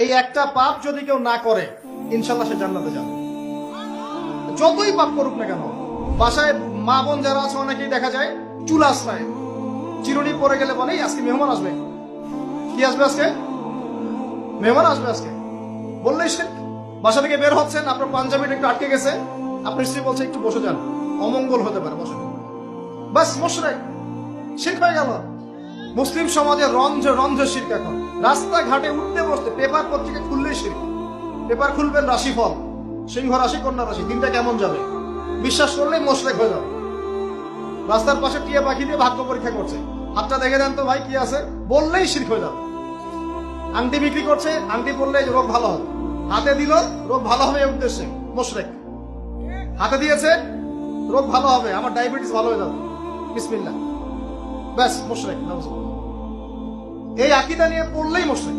এই একটা পাপ যদি কেউ না করে ইনশাল্লাহ সে জান্নাতে যাবে, যতই পাপ করুক না কেন। বাসায় মা বোন যারা আছে অনেকেই দেখা যায় চুল আশ্রয়, চিরুনি পরে গেলে বলে আজকে মেহমান আসবে। কি আসবে আজকে? মেহমান আসবে আজকে বললেই সে। বাসা থেকে বের হচ্ছেন, আপনার পাঞ্জাবিটা একটু আটকে গেছে, আপনার স্ত্রী বলছে একটু বসে যান, অমঙ্গল হতে পারে, বসে। বাস মুশরিক, শিরক হয়ে গেল। মুসলিম সমাজে রন্ধ্রে রন্ধ্রে শিরক। এখন রাস্তাঘাটে উঠতে বসতে পেপার পত্রিকা খুললেই শিরক। পেপার খুলবেন রাশিফল, সিংহ রাশি কন্যা রাশি, দিনটা কেমন যাবে বিশ্বাস করলেই মুশরিক হয়ে যাবে। রাস্তার পাশে টিয়া পাখি দিয়ে ভাগ্য পরীক্ষা করছে, হাতটা দেখে দেন তো ভাই কি আছে, বললেই শিরক হয়ে যাবে। আংটি বিক্রি করছে, আংটি পরলে রোগ ভালো হবে, হাতে দিল রোগ ভালো হবে এই উদ্দেশ্যে, মুশরিক। হাতে দিয়েছে রোগ ভালো হবে, আমার ডায়াবেটিস ভালো হয়ে যাবে, বিসমিল্লাহ, ব্যাস মুশরিক। এই আকীদা নিয়ে পড়লেই মুশরিক।